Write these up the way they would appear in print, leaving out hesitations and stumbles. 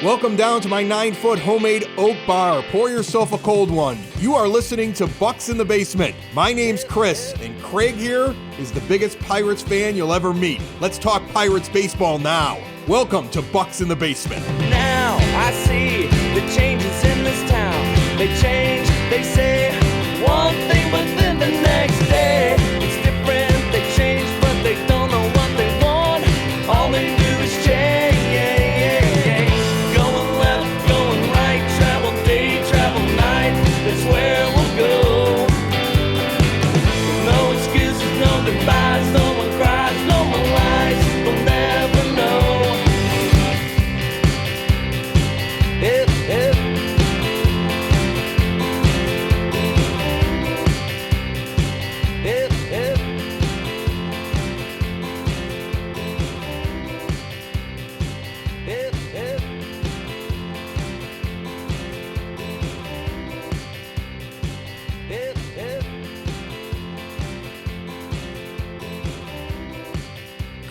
Welcome down to my 9-foot homemade oak bar. Pour yourself a cold one. You are listening to Bucks in the Basement. My name's Chris, and Craig here is the biggest Pirates fan you'll ever meet. Let's talk Pirates baseball now. Welcome to Bucks in the Basement. Now I see the changes in this town. They change, they say one thing, but then the next day it's different. They change, but they don't know what they want. All they do is change. Going left, going right, travel day, travel night. That's where we'll go. No excuses, no goodbyes, no one cries, no more lies. We'll never know.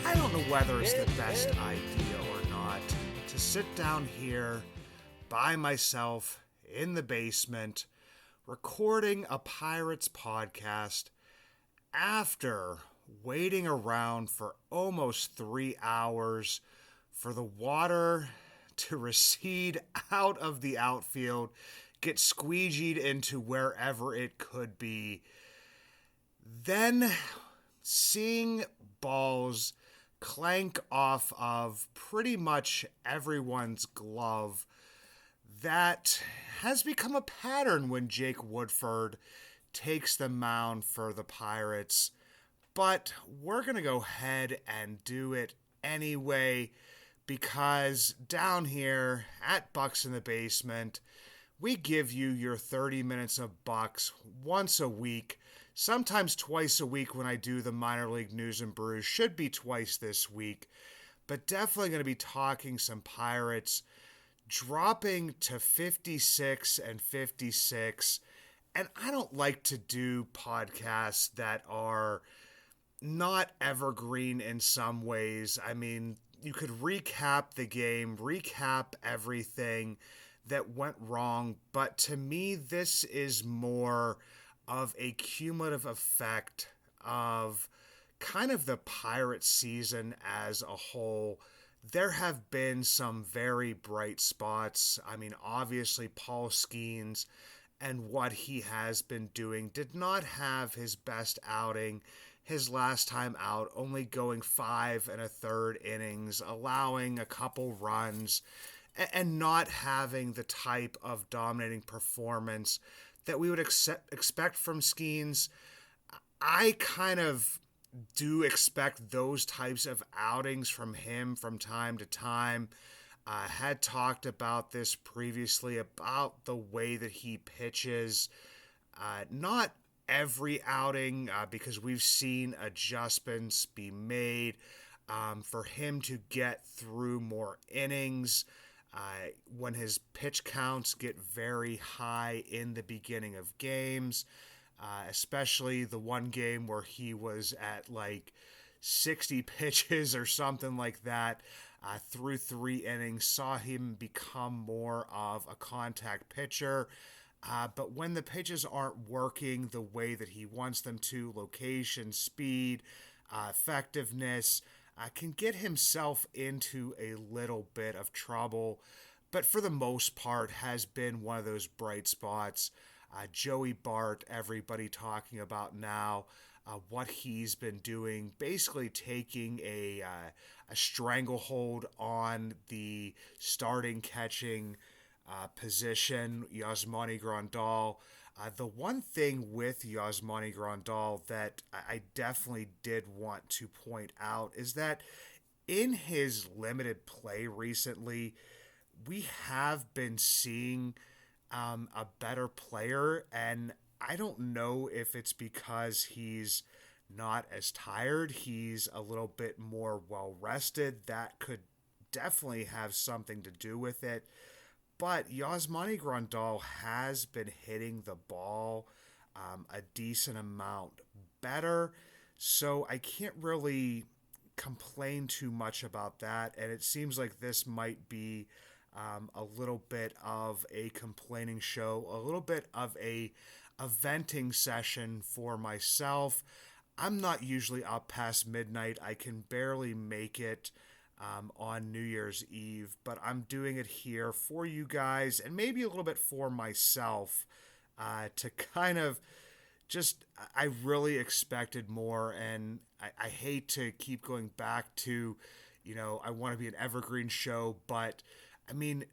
I don't know whether it's the best idea or not to sit down here by myself in the basement recording a Pirates podcast after waiting around for almost 3 hours for the water to recede out of the outfield, get squeegeed into wherever it could be. Then seeing balls clank off of pretty much everyone's glove, that has become a pattern when Jake Woodford takes the mound for the Pirates. But we're going to go ahead and do it anyway, because down here at Bucks in the Basement, we give you your 30 minutes of Bucks once a week, sometimes twice a week when I do the minor league news and brews. Should be twice this week, but definitely going to be talking some Pirates dropping to 56 and 56. And I don't like to do podcasts that are not evergreen in some ways. I mean, you could recap the game, recap everything that went wrong, but to me, this is more of a cumulative effect of kind of the Pirate season as a whole. There have been some very bright spots. I mean, obviously, Paul Skeens and what he has been doing did not have his best outing his last time out, only going 5 1/3 innings, allowing a couple runs, and not having the type of dominating performance that we would expect from Skeens. I kind of do expect those types of outings from him from time to time. Had talked about this previously, about the way that he pitches. Not every outing, because we've seen adjustments be made for him to get through more innings. When his pitch counts get very high in the beginning of games, especially the one game where he was at like 60 pitches or something like that through 3 innings, saw him become more of a contact pitcher. But when the pitches aren't working the way that he wants them to, location, speed, effectiveness, can get himself into a little bit of trouble, but for the most part has been one of those bright spots. Joey Bart, everybody talking about now, what he's been doing, basically taking a stranglehold on the starting catching position, Yasmani Grandal. The one thing with Yasmani Grandal that I definitely did want to point out is that in his limited play recently, we have been seeing a better player, and I don't know if it's because he's not as tired, he's a little bit more well-rested. That could definitely have something to do with it. But Yasmani Grandal has been hitting the ball a decent amount better, so I can't really complain too much about that, and it seems like this might be a little bit of a complaining show, a little bit of a venting session for myself. I'm not usually up past midnight. I can barely make it on New Year's Eve, but I'm doing it here for you guys and maybe a little bit for myself to kind of just, I really expected more, and I hate to keep going back to, I want to be an evergreen show, but I mean,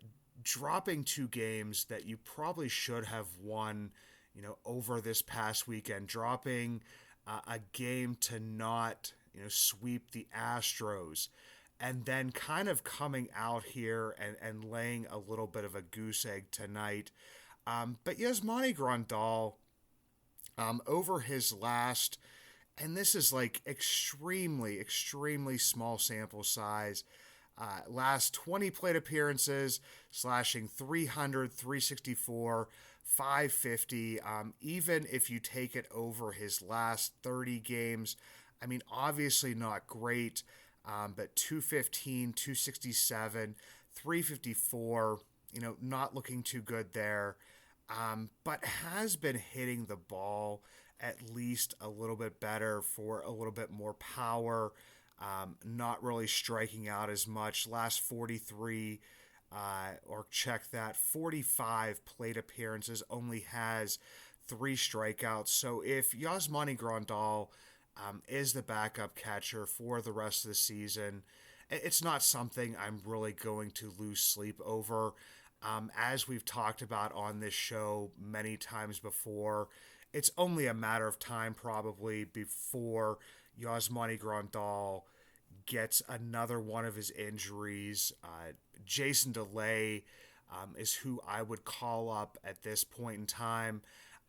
dropping 2 games that you probably should have won, over this past weekend, dropping a game to not, sweep the Astros, and then kind of coming out here and laying a little bit of a goose egg tonight. But Yasmani Grandal, over his last, and this is like extremely, extremely small sample size, last 20 plate appearances, slashing 300, 364, 550. Even if you take it over his last 30 games, I mean, obviously not great, but 215, 267, 354, not looking too good there. But has been hitting the ball at least a little bit better for a little bit more power. Not really striking out as much. Last 43, or check that, 45 plate appearances, only has 3 strikeouts. So if Yasmani Grandal is the backup catcher for the rest of the season, it's not something I'm really going to lose sleep over. As we've talked about on this show many times before, it's only a matter of time probably before Yasmani Grandal gets another one of his injuries. Jason DeLay is who I would call up at this point in time.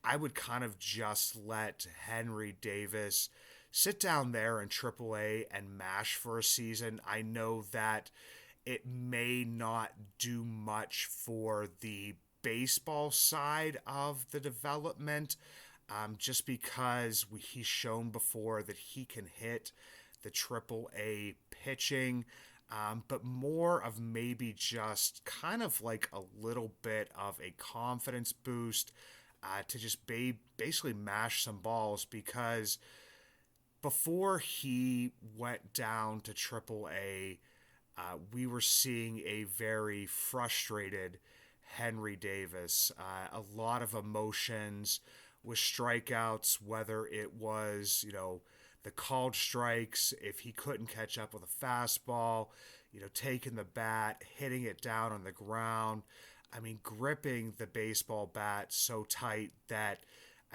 I would kind of just let Henry Davis sit down there in AAA and mash for a season. I know that it may not do much for the baseball side of the development, just because he's shown before that he can hit the AAA pitching, but more of maybe just kind of like a little bit of a confidence boost to just basically mash some balls, because before he went down to AAA, we were seeing a very frustrated Henry Davis. A lot of emotions with strikeouts, whether it was, the called strikes, if he couldn't catch up with a fastball, taking the bat, hitting it down on the ground. I mean, gripping the baseball bat so tight that,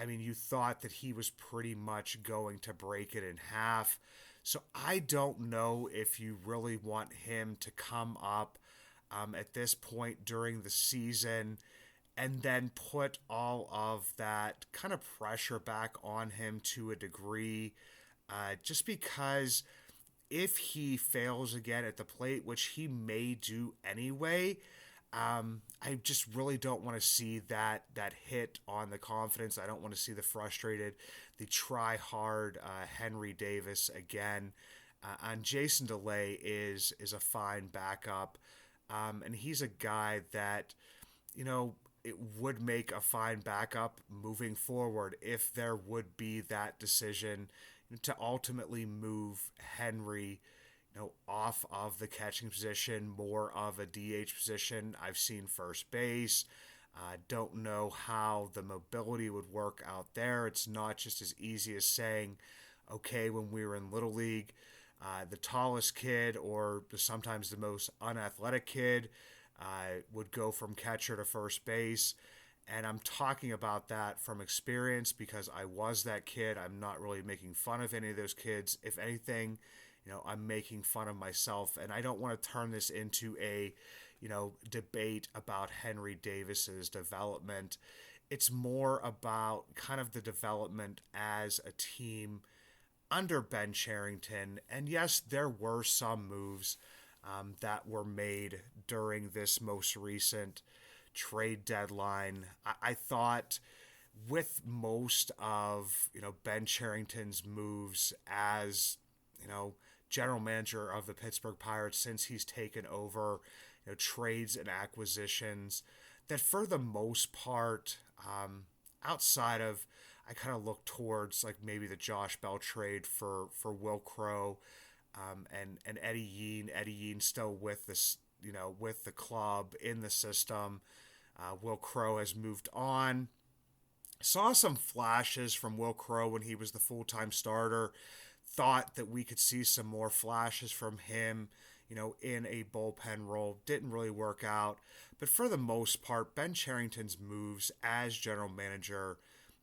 you thought that he was pretty much going to break it in half. So I don't know if you really want him to come up at this point during the season and then put all of that kind of pressure back on him to a degree, just because if he fails again at the plate, which he may do anyway, I just really don't want to see that hit on the confidence. I don't want to see the frustrated, the try-hard Henry Davis again. And Jason DeLay is a fine backup, and he's a guy that, it would make a fine backup moving forward if there would be that decision to ultimately move Henry, off of the catching position, more of a DH position. I've seen first base. Don't know how the mobility would work out there. It's not just as easy as saying, okay, when we were in Little League, the tallest kid or sometimes the most unathletic kid would go from catcher to first base. And I'm talking about that from experience because I was that kid. I'm not really making fun of any of those kids. If anything, I'm making fun of myself. And I don't want to turn this into a, debate about Henry Davis's development. It's more about kind of the development as a team under Ben Cherington. And yes, there were some moves that were made during this most recent trade deadline. I thought with most of, Ben Cherington's moves as, general manager of the Pittsburgh Pirates since he's taken over, trades and acquisitions that for the most part, outside of, I kind of look towards like maybe the Josh Bell trade for Will Crowe, and Eddie Yean. Eddie Yean still with this, with the club in the system. Will Crowe has moved on. Saw some flashes from Will Crowe when he was the full-time starter. Thought that we could see some more flashes from him, in a bullpen role. Didn't really work out. But for the most part, Ben Cherington's moves as general manager,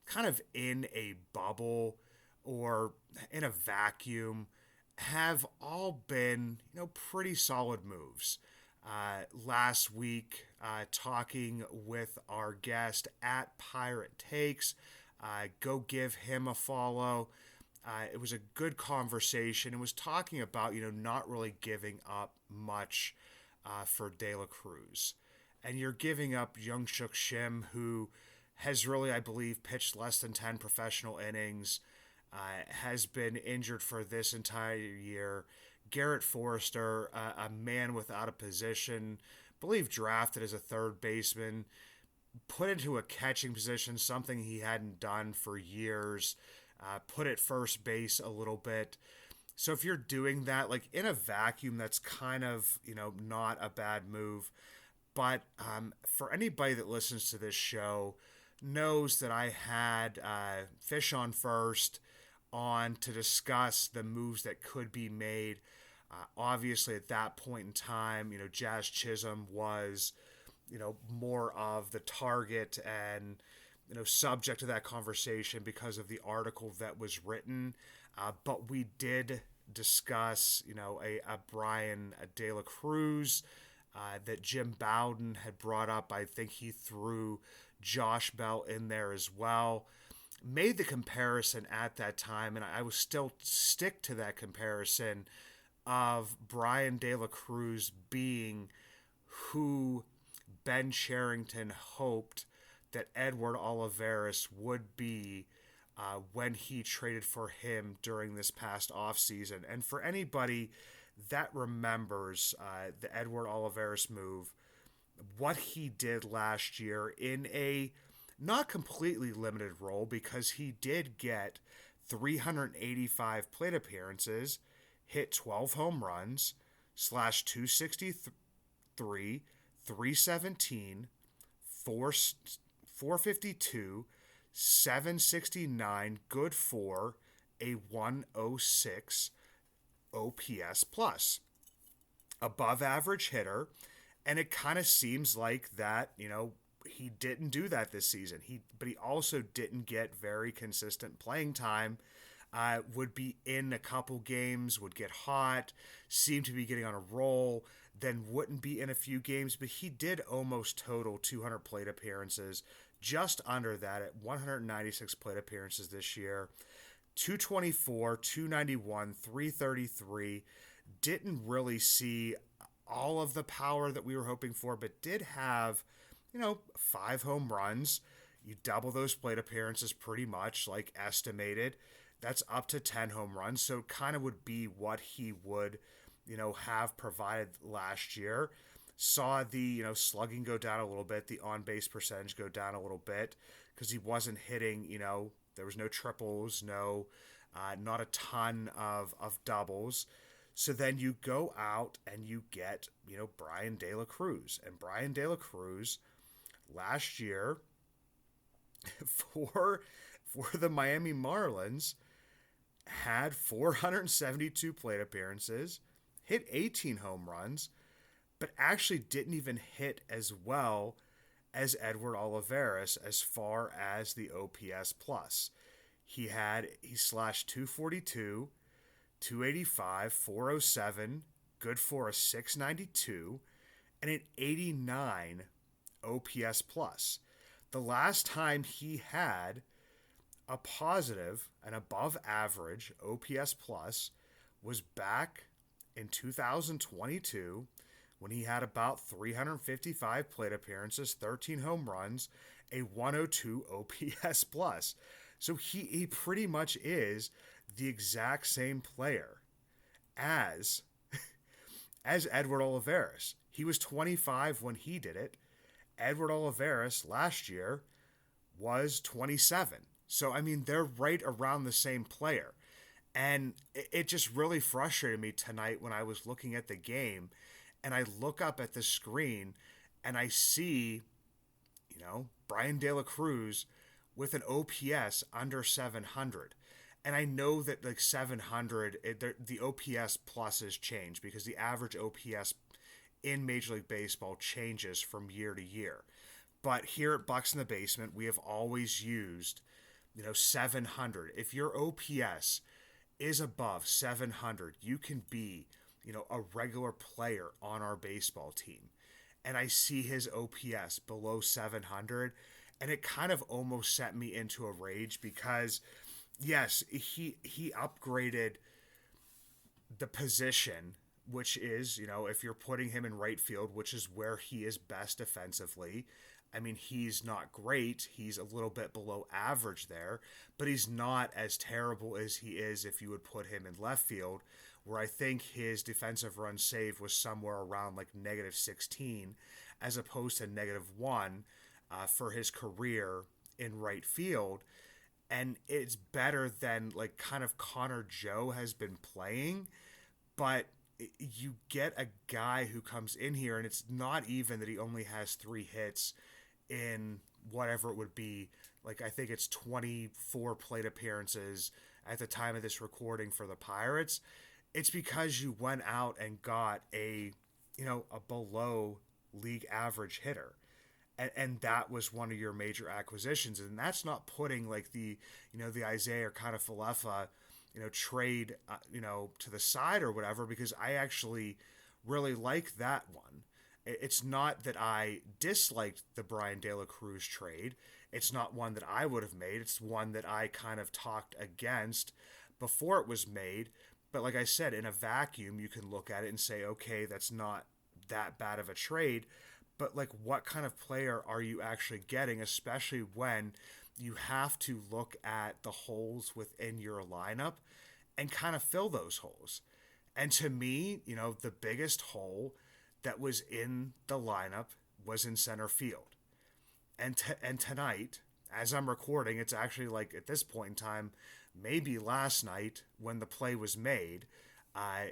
kind of in a bubble or in a vacuum, have all been, pretty solid moves. Last week, talking with our guest at Pirate Takes, go give him a follow. It was a good conversation. It was talking about, not really giving up much for De La Cruz. And you're giving up Young-Suk Shim, who has really, I believe, pitched less than 10 professional innings, has been injured for this entire year. Garrett Forrester, a man without a position, I believe drafted as a third baseman, put into a catching position, something he hadn't done for years, put at first base a little bit. So if you're doing that, like in a vacuum, that's kind of, not a bad move. But for anybody that listens to this show, knows that I had Fish on First on to discuss the moves that could be made. Obviously, at that point in time, Jazz Chisholm was, more of the target and, subject to that conversation because of the article that was written. But we did discuss, a Brian De La Cruz that Jim Bowden had brought up. I think he threw Josh Bell in there as well. Made the comparison at that time, and I will still stick to that comparison of Brian De La Cruz being who Ben Cherington hoped that Edward Olivares would be when he traded for him during this past offseason. And for anybody that remembers the Edward Olivares move, what he did last year in a not completely limited role, because he did get 385 plate appearances, hit 12 home runs, slash 263, 317, 452, 769, good for a 106 OPS plus. Above average hitter, and it kind of seems like that, he didn't do that this season. But he also didn't get very consistent playing time. Would be in a couple games, would get hot, seemed to be getting on a roll, then wouldn't be in a few games. But he did almost total 200 plate appearances, just under that at 196 plate appearances this year. 224, 291, 333. Didn't really see all of the power that we were hoping for, but did have, 5 home runs. You double those plate appearances pretty much, like estimated. That's up to 10 home runs. So it kind of would be what he would, have provided last year. Saw the, slugging go down a little bit, the on-base percentage go down a little bit, because he wasn't hitting, there was no triples, not a ton of doubles. So then you go out and you get, Brian De La Cruz. And Brian De La Cruz last year for the Miami Marlins had 472 plate appearances, hit 18 home runs, but actually didn't even hit as well as Edward Olivares as far as the OPS plus. He slashed 242, 285, 407, good for a 692, and an 89 OPS plus. The last time he had a positive and above average OPS plus was back in 2022, when he had about 355 plate appearances, 13 home runs, a 102 OPS plus. So he pretty much is the exact same player as Edward Olivares. He was 25 when he did it. Edward Olivares last year was 27. So, I mean, they're right around the same player. And it just really frustrated me tonight when I was looking at the game and I look up at the screen and I see, Brian De La Cruz with an OPS under 700. And I know that like 700, the OPS pluses change because the average OPS in Major League Baseball changes from year to year. But here at Bucks in the Basement, we have always used, 700. If your OPS is above 700, you can be, a regular player on our baseball team. And I see his OPS below 700, and it kind of almost set me into a rage because, yes, he upgraded the position, which is, if you're putting him in right field, which is where he is best defensively. I mean, he's not great. He's a little bit below average there, but he's not as terrible as he is if you would put him in left field, where I think his defensive run save was somewhere around like -16 as opposed to -1 for his career in right field. And it's better than like kind of Connor Joe has been playing, but you get a guy who comes in here and it's not even that he only has 3 hits in whatever it would be. Like, I think it's 24 plate appearances at the time of this recording for the Pirates. It's because you went out and got a below league average hitter. And that was one of your major acquisitions. And that's not putting like the Isaiah or kind of Falefa, trade, to the side or whatever, because I actually really like that one. It's not that I disliked the Brian De La Cruz trade. It's not one that I would have made. It's one that I kind of talked against before it was made. But like I said, in a vacuum, you can look at it and say, okay, that's not that bad of a trade. But like, what kind of player are you actually getting, especially when you have to look at the holes within your lineup and kind of fill those holes? And to me, the biggest hole that was in the lineup was in center field. And tonight, as I'm recording, it's actually like at this point in time, maybe last night when the play was made,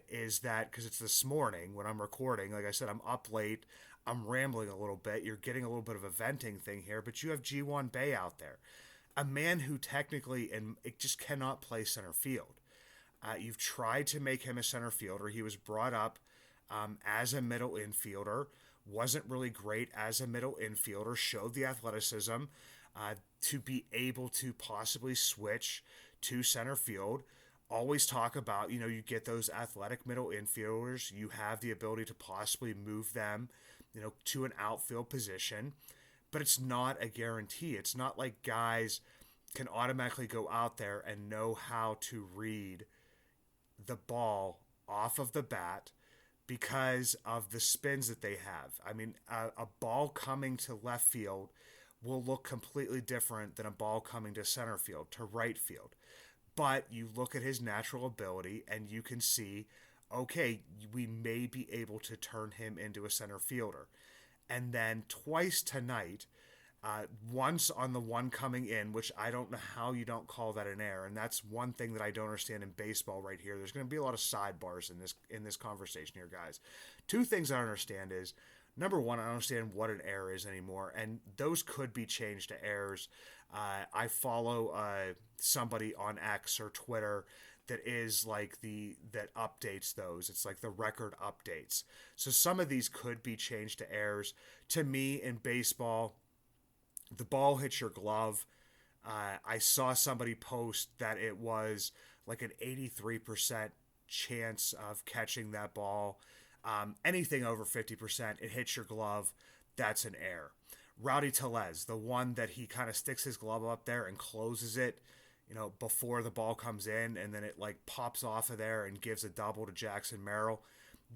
is that because it's this morning when I'm recording, like I said, I'm up late, I'm rambling a little bit, you're getting a little bit of a venting thing here, but you have Ji-Hwan Bae out there, a man who technically and it just cannot play center field. You've tried to make him a center fielder. He was brought up as a middle infielder, wasn't really great as a middle infielder, showed the athleticism to be able to possibly switch to center field. Always talk about, you get those athletic middle infielders, you have the ability to possibly move them, to an outfield position, but it's not a guarantee. It's not like guys can automatically go out there and know how to read the ball off of the bat because of the spins that they have. I mean, a ball coming to left field will look completely different than a ball coming to center field, to right field. But you look at his natural ability and you can see, okay, we may be able to turn him into a center fielder. And then twice tonight, once on the one coming in, which I don't know how you don't call that an error, and that's one thing that I don't understand in baseball right here. There's going to be a lot of sidebars in this conversation here, guys. 2 things I don't understand is, number one, I don't understand what an error is anymore, and those could be changed to errors. I follow somebody on X or Twitter that is like that updates those. It's like the record updates. So some of these could be changed to errors. To me, in baseball, the ball hits your glove. I saw somebody post that it was like an 83% chance of catching that ball. Anything over 50%, it hits your glove. That's an error. Rowdy Tellez, the one that he kind of sticks his glove up there and closes it, before the ball comes in, and then it like pops off of there and gives a double to Jackson Merrill.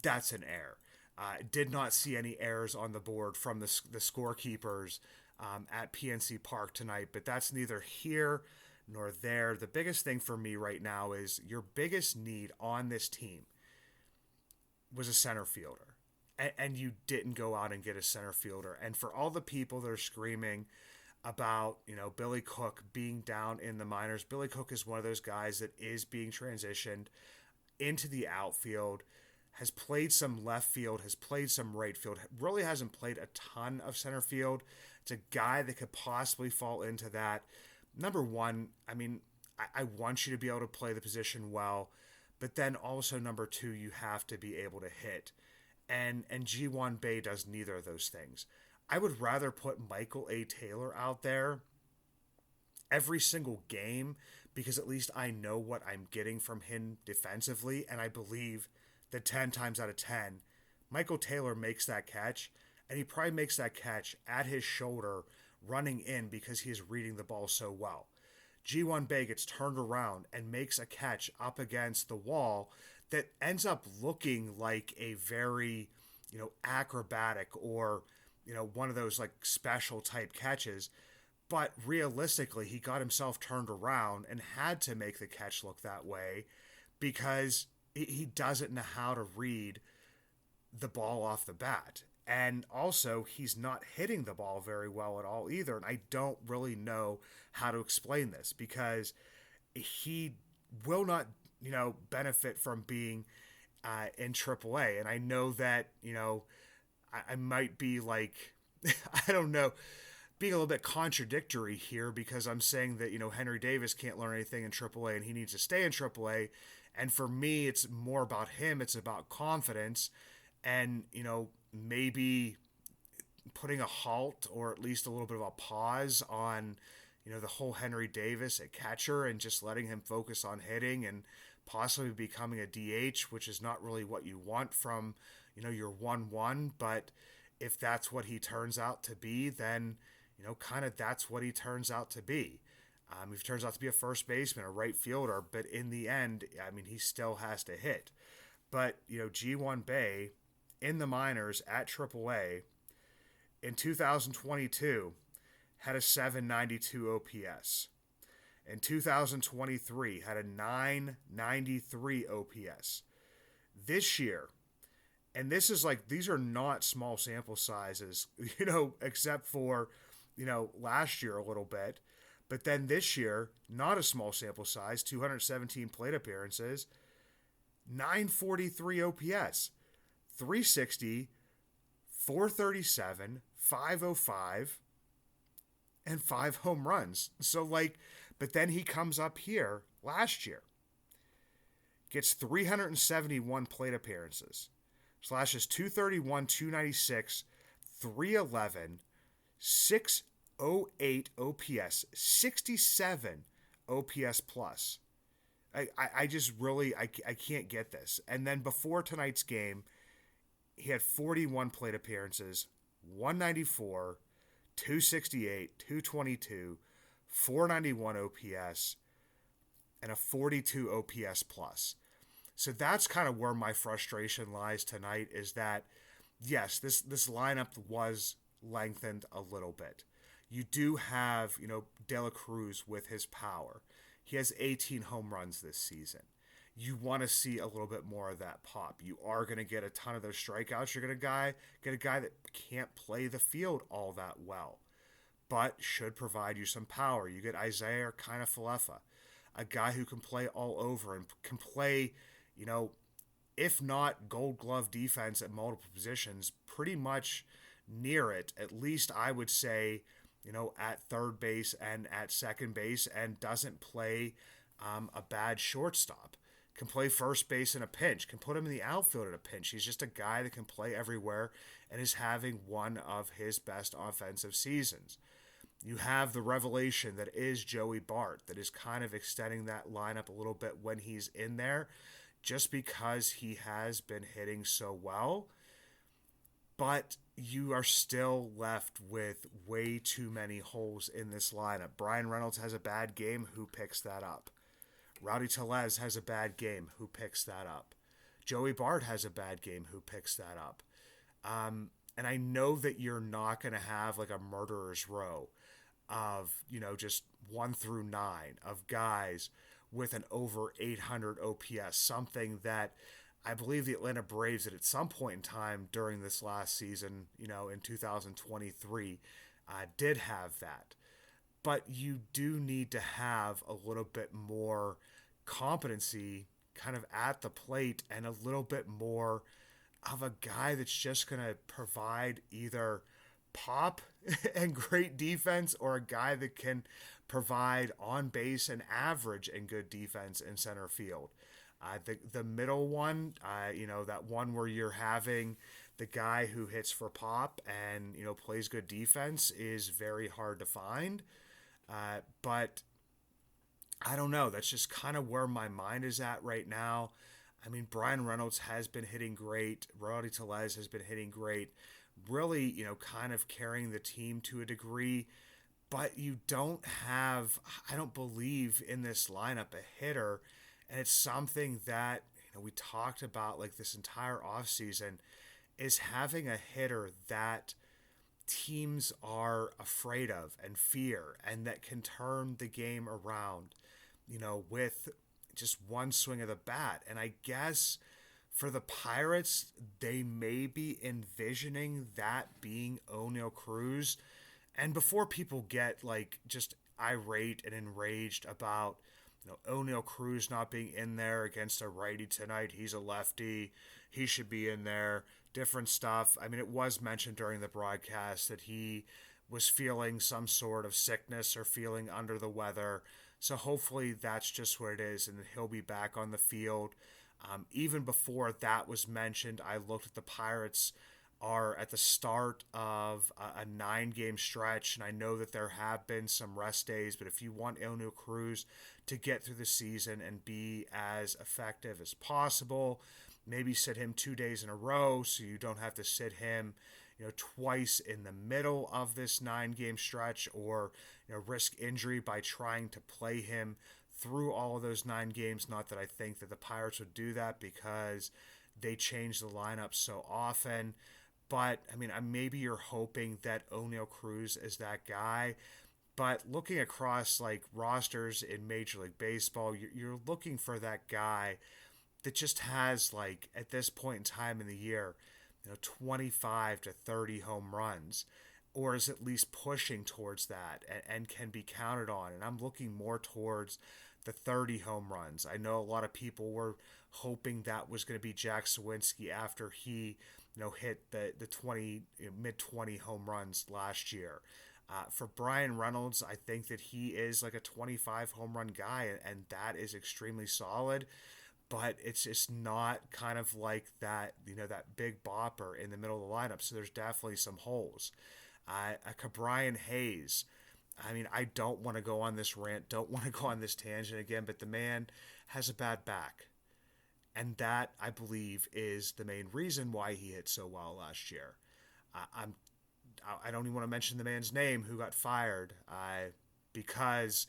That's an error. Did not see any errors on the board from the scorekeepers at PNC Park tonight, but that's neither here nor there. The biggest thing for me right now is your biggest need on this team was a center fielder. and you didn't go out and get a center fielder. And for all the people that are screaming about, Billy Cook being down in the minors, Billy Cook is one of those guys that is being transitioned into the outfield, has played some left field, has played some right field, really hasn't played a ton of center field. It's a guy that could possibly fall into that. Number one, I want you to be able to play the position well, but then also number two, you have to be able to hit. And Ji-hwan Bae does neither of those things. I would rather put Michael A. Taylor out there every single game, because at least I know what I'm getting from him defensively, and I believe that 10 times out of 10, Michael Taylor makes that catch, and he probably makes that catch at his shoulder running in because he is reading the ball so well. Ji-hwan Bae gets turned around and makes a catch up against the wall that ends up looking like a very, acrobatic or, one of those like special type catches. But realistically, he got himself turned around and had to make the catch look that way because he doesn't know how to read the ball off the bat. And also, he's not hitting the ball very well at all either. And I don't really know how to explain this because he will not, benefit from being in AAA. And I know that, I might be like, I don't know, being a little bit contradictory here because I'm saying that, Henry Davis can't learn anything in AAA and he needs to stay in AAA. And for me, it's more about him. It's about confidence and, maybe putting a halt or at least a little bit of a pause on, the whole Henry Davis at catcher and just letting him focus on hitting and possibly becoming a DH, which is not really what you want from, your 1-1. But if that's what he turns out to be, then, kind of that's what he turns out to be. If he turns out to be a first baseman, a right fielder, but in the end, he still has to hit. But, Ji-hwan Bae in the minors at AAA in 2022 had a 792 OPS. In 2023 had a 993 OPS. This year, and this is like, these are not small sample sizes, except for, last year a little bit. But then this year, not a small sample size, 217 plate appearances, 943 OPS, 360, 437, 505, and 5 home runs. So but then he comes up here last year, gets 371 plate appearances, slashes 231, 296, 311, 608 OPS, 67 OPS plus. I just really, I can't get this. And then before tonight's game, he had 41 plate appearances, 194, 268, 222, 491 OPS, and a 42 OPS plus. So that's kind of where my frustration lies tonight is that, yes, this lineup was lengthened a little bit. You do have, De La Cruz with his power. He has 18 home runs this season. You want to see a little bit more of that pop. You are going to get a ton of those strikeouts. You're going to get a guy that can't play the field all that well, but should provide you some power. You get Isaiah Kiner-Falefa, a guy who can play all over and can play, if not Gold Glove defense at multiple positions, pretty much near it. At least I would say, at third base and at second base, and doesn't play a bad shortstop. Can play first base in a pinch, can put him in the outfield in a pinch. He's just a guy that can play everywhere and is having one of his best offensive seasons. You have the revelation that is Joey Bart that is kind of extending that lineup a little bit when he's in there just because he has been hitting so well. But you are still left with way too many holes in this lineup. Brian Reynolds has a bad game. Who picks that up? Rowdy Tellez has a bad game. Who picks that up? Joey Bart has a bad game. Who picks that up? And I know that you're not going to have like a murderer's row of, just 1 through 9 of guys with an over 800 OPS, something that I believe the Atlanta Braves at some point in time during this last season, in 2023, did have that. But you do need to have a little bit more competency kind of at the plate and a little bit more of a guy that's just going to provide either pop and great defense or a guy that can provide on base and average and good defense in center field. The middle one, that one where you're having the guy who hits for pop and, plays good defense is very hard to find. But I don't know. That's just kind of where my mind is at right now. I mean, Bryan Reynolds has been hitting great. Rowdy Tellez has been hitting great. Really, kind of carrying the team to a degree. But you don't have, I don't believe in this lineup, a hitter. And it's something that, we talked about like this entire offseason, is having a hitter that teams are afraid of and fear and that can turn the game around, with just one swing of the bat. And I guess for the Pirates, they may be envisioning that being Oneil Cruz. And before people get like just irate and enraged about, Oneil Cruz not being in there against a righty tonight, he's a lefty, he should be in there, different stuff. I mean, it was mentioned during the broadcast that he was feeling some sort of sickness or feeling under the weather. So hopefully that's just what it is and he'll be back on the field. Even before that was mentioned, I looked at the Pirates are at the start of a 9-game stretch, and I know that there have been some rest days, but if you want Oneil Cruz to get through the season and be as effective as possible, maybe sit him 2 days in a row so you don't have to sit him twice in the middle of this 9-game stretch, or risk injury by trying to play him through all of those 9 games. Not that I think that the Pirates would do that because they change the lineup so often. But, I mean, maybe you're hoping that Oneil Cruz is that guy. But looking across, like, rosters in Major League Baseball, you're looking for that guy that just has, like, at this point in time in the year, 25 to 30 home runs, or is at least pushing towards that and can be counted on. And I'm looking more towards the 30 home runs. I know a lot of people were hoping that was going to be Jack Suwinski after he hit the 20 mid-20 home runs last year. For Bryan Reynolds, I think that he is like a 25 home run guy, and that is extremely solid. But it's just not kind of like that, that big bopper in the middle of the lineup. So there's definitely some holes. Ke'Bryan Hayes, I mean, I don't want to go on this rant, don't want to go on this tangent again, but the man has a bad back. And that, I believe, is the main reason why he hit so well last year. I don't even want to mention the man's name who got fired because,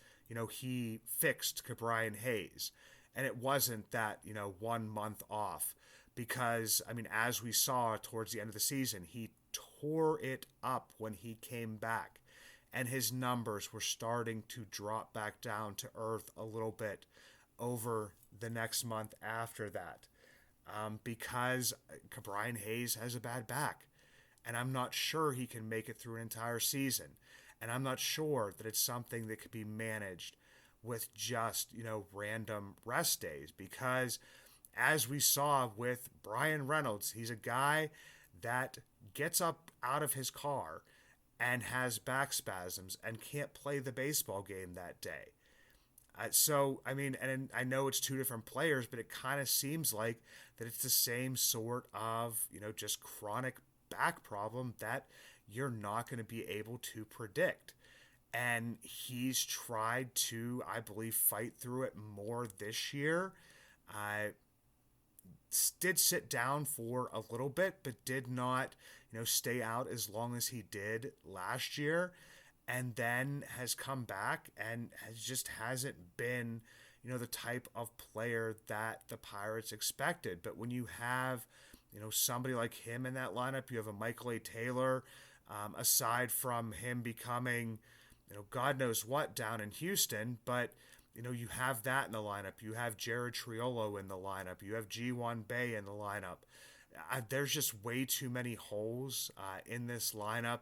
he fixed Ke'Bryan Hayes. And it wasn't that, 1 month off. Because, I mean, as we saw towards the end of the season, he tore it up when he came back. And his numbers were starting to drop back down to earth a little bit over the next month after that. Because Ke'Bryan Hayes has a bad back. And I'm not sure he can make it through an entire season. And I'm not sure that it's something that could be managed with just, random rest days. Because as we saw with Bryan Reynolds, he's a guy that gets up out of his car and has back spasms and can't play the baseball game that day. So, I mean, and I know it's two different players, but it kind of seems like that it's the same sort of, just chronic back problem that you're not going to be able to predict. And he's tried to, I believe, fight through it more this year. Did sit down for a little bit, but did not, stay out as long as he did last year. And then has come back and hasn't been, the type of player that the Pirates expected. But when you have, somebody like him in that lineup, you have a Michael A. Taylor, aside from him becoming, God knows what down in Houston, but you have that in the lineup. You have Jared Triolo in the lineup. You have G1 Bay in the lineup. There's just way too many holes in this lineup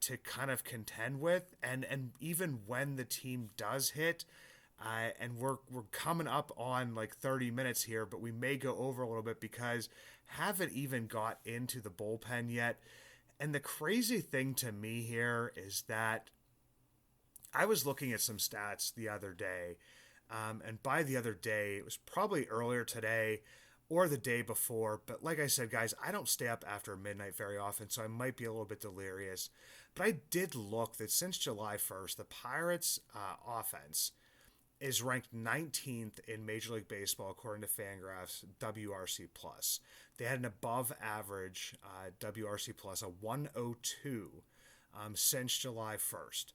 to kind of contend with. And even when the team does hit, and we're coming up on like 30 minutes here, but we may go over a little bit because haven't even got into the bullpen yet. And the crazy thing to me here is that I was looking at some stats the other day, and by the other day, it was probably earlier today or the day before. But like I said, guys, I don't stay up after midnight very often, so I might be a little bit delirious. But I did look that since July 1st, the Pirates' offense is ranked 19th in Major League Baseball according to Fangraphs WRC+. They had an above average WRC+, a 102, since July 1st.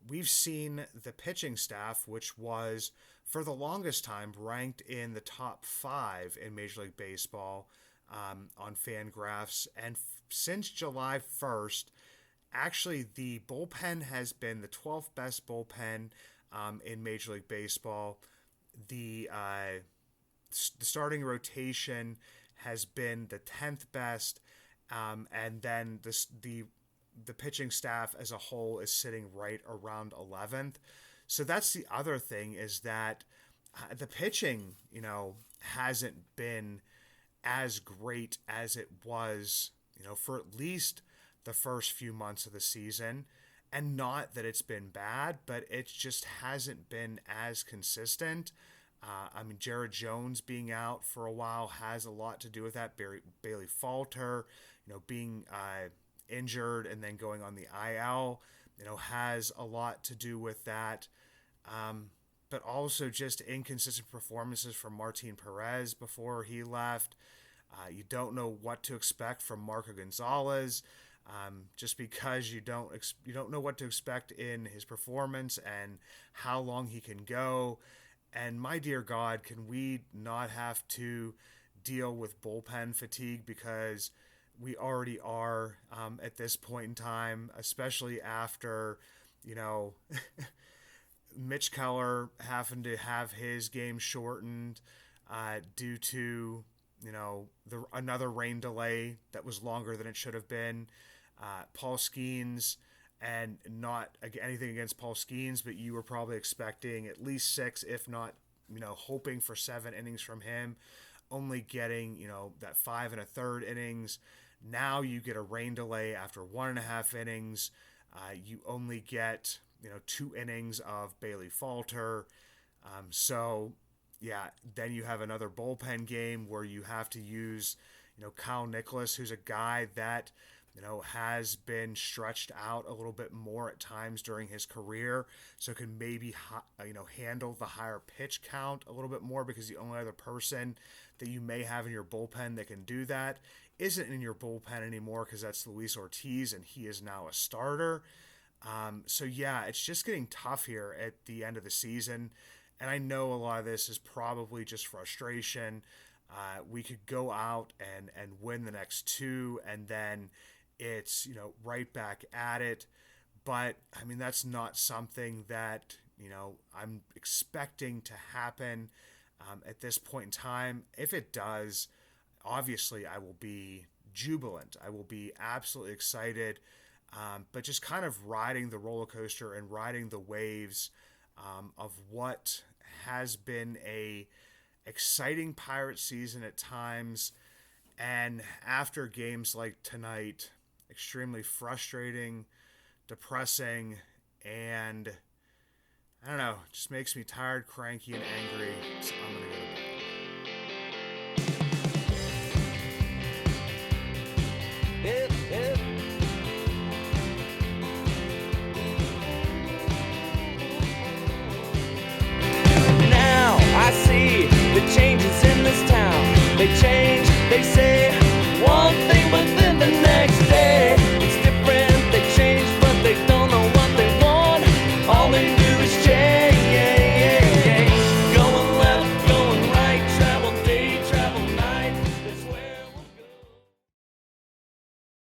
We've seen the pitching staff, which was for the longest time ranked in the top 5 in Major League Baseball on Fangraphs. And since July 1st, actually the bullpen has been the 12th best bullpen in Major League Baseball. The starting rotation has been the 10th best, and then the pitching staff as a whole is sitting right around 11th. So that's the other thing, is that the pitching, hasn't been as great as it was, for at least the first few months of the season. And not that it's been bad, but it just hasn't been as consistent. Jared Jones being out for a while has a lot to do with that. Bailey Falter, being injured and then going on the IL, has a lot to do with that. But also just inconsistent performances from Martin Perez before he left. You don't know what to expect from Marco Gonzalez. Just because you don't know what to expect in his performance and how long he can go. And my dear God, can we not have to deal with bullpen fatigue, because we already are at this point in time, especially after, Mitch Keller having to have his game shortened due to, another rain delay that was longer than it should have been. Paul Skeens, and not anything against Paul Skeens, but you were probably expecting at least 6, if not, hoping for 7 innings from him, only getting, that 5 1/3 innings. Now you get a rain delay after 1.5 innings. You only get, 2 innings of Bailey Falter. Then you have another bullpen game where you have to use, Kyle Nicholas, who's a guy that, has been stretched out a little bit more at times during his career, so can maybe, handle the higher pitch count a little bit more, because the only other person that you may have in your bullpen that can do that isn't in your bullpen anymore, because that's Luis Ortiz, and he is now a starter. It's just getting tough here at the end of the season, and I know a lot of this is probably just frustration. We could go out and win the next 2, and then it's, right back at it. But, that's not something that, I'm expecting to happen at this point in time. If it does, obviously I will be jubilant. I will be absolutely excited. But just kind of riding the roller coaster and riding the waves of what has been a exciting Pirate season at times, and after games like tonight, extremely frustrating, depressing, and I don't know, just makes me tired, cranky, and angry, so I'm gonna go to bed.